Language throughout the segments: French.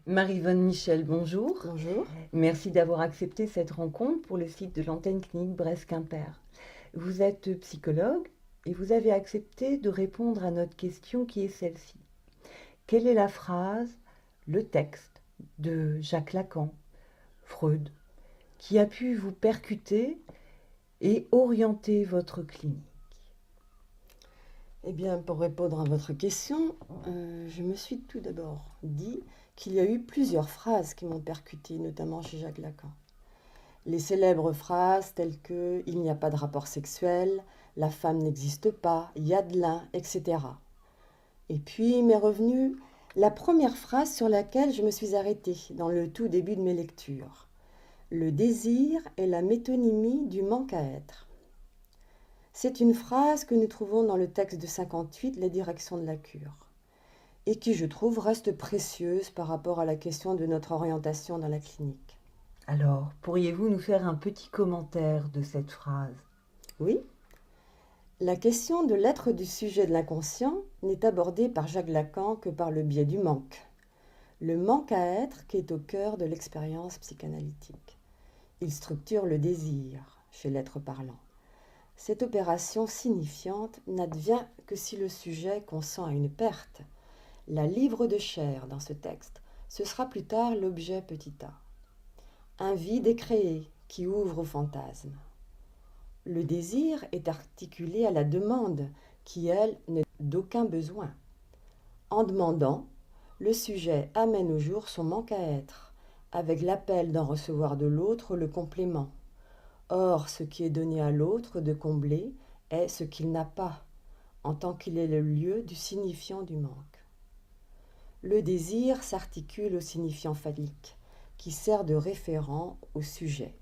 Marie-Vonne Michel, bonjour. Bonjour. Merci d'avoir accepté cette rencontre pour le site de l'antenne clinique Brest-Quimper. Vous êtes psychologue et vous avez accepté de répondre à notre question qui est celle-ci. Quelle est la phrase, le texte de Jacques Lacan, Freud, qui a pu vous percuter et orienter votre clinique? Eh bien, pour répondre à votre question, je me suis tout d'abord dit qu'il y a eu plusieurs phrases qui m'ont percuté, notamment chez Jacques Lacan. Les célèbres phrases telles que il n'y a pas de rapport sexuel, la femme n'existe pas, il y a de l'un, etc. Et puis m'est revenue la première phrase sur laquelle je me suis arrêtée dans le tout début de mes lectures. Le désir est la métonymie du manque à être. C'est une phrase que nous trouvons dans le texte de 58, Les directions de la cure, et qui, je trouve, reste précieuse par rapport à la question de notre orientation dans la clinique. Alors, pourriez-vous nous faire un petit commentaire de cette phrase? Oui, la question de l'être du sujet de l'inconscient n'est abordée par Jacques Lacan que par le biais du manque. Le manque à être qui est au cœur de l'expérience psychanalytique. Il structure le désir chez l'être parlant. Cette opération signifiante n'advient que si le sujet consent à une perte. La livre de chair dans ce texte, ce sera plus tard l'objet petit a. Un vide est créé qui ouvre au fantasme. Le désir est articulé à la demande qui, elle, n'est d'aucun besoin. En demandant, le sujet amène au jour son manque à être, avec l'appel d'en recevoir de l'autre le complément. Or, ce qui est donné à l'autre de combler est ce qu'il n'a pas, en tant qu'il est le lieu du signifiant du manque. Le désir s'articule au signifiant phallique, qui sert de référent au sujet,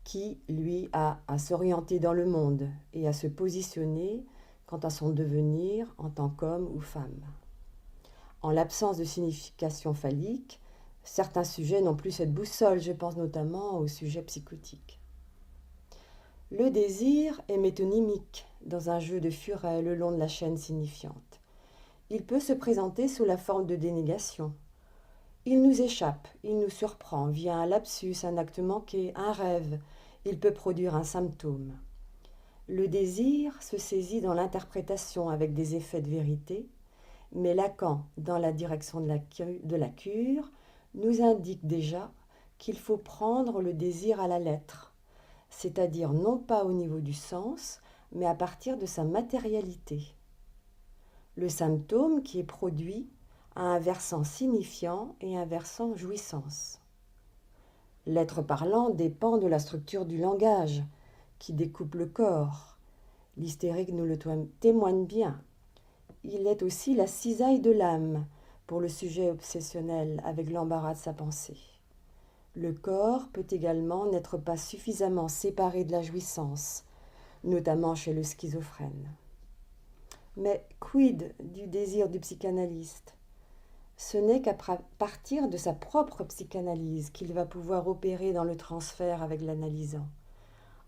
qui, lui, a à s'orienter dans le monde et à se positionner quant à son devenir en tant qu'homme ou femme. En l'absence de signification phallique, certains sujets n'ont plus cette boussole, je pense notamment aux sujets psychotiques. Le désir est métonymique dans un jeu de furet le long de la chaîne signifiante. Il peut se présenter sous la forme de dénégation. Il nous échappe, il nous surprend via un lapsus, un acte manqué, un rêve. Il peut produire un symptôme. Le désir se saisit dans l'interprétation avec des effets de vérité, mais Lacan, dans la direction de la cure, nous indique déjà qu'il faut prendre le désir à la lettre, c'est-à-dire non pas au niveau du sens, mais à partir de sa matérialité. Le symptôme qui est produit a un versant signifiant et un versant jouissance. L'être parlant dépend de la structure du langage, qui découpe le corps. L'hystérique nous le témoigne bien. Il est aussi la cisaille de l'âme pour le sujet obsessionnel avec l'embarras de sa pensée. Le corps peut également n'être pas suffisamment séparé de la jouissance, notamment chez le schizophrène. Mais quid du désir du psychanalyste? Ce n'est qu'à partir de sa propre psychanalyse qu'il va pouvoir opérer dans le transfert avec l'analysant,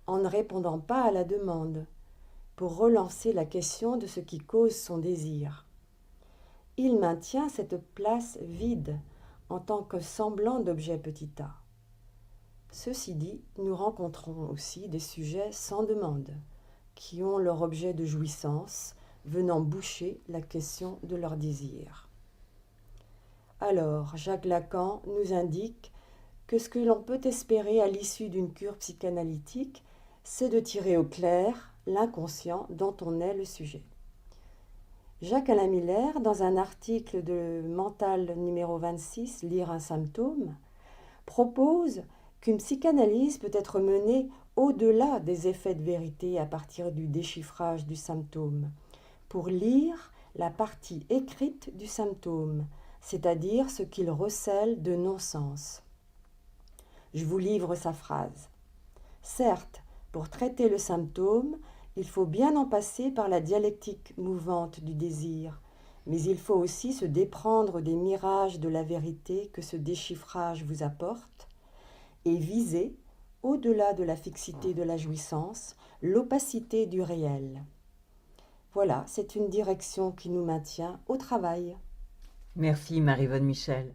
en ne répondant pas à la demande, pour relancer la question de ce qui cause son désir. Il maintient cette place vide en tant que semblant d'objet petit a. Ceci dit, nous rencontrons aussi des sujets sans demande, qui ont leur objet de jouissance, venant boucher la question de leur désir. Alors, Jacques Lacan nous indique que ce que l'on peut espérer à l'issue d'une cure psychanalytique, c'est de tirer au clair l'inconscient dont on est le sujet. Jacques-Alain Miller, dans un article de Mental numéro 26, Lire un symptôme, propose qu'une psychanalyse peut être menée au-delà des effets de vérité à partir du déchiffrage du symptôme, pour lire la partie écrite du symptôme, c'est-à-dire ce qu'il recèle de non-sens. Je vous livre sa phrase. Certes, pour traiter le symptôme, il faut bien en passer par la dialectique mouvante du désir, mais il faut aussi se déprendre des mirages de la vérité que ce déchiffrage vous apporte et viser, au-delà de la fixité de la jouissance, l'opacité du réel. Voilà, c'est une direction qui nous maintient au travail. Merci Marie-Vonne Michel.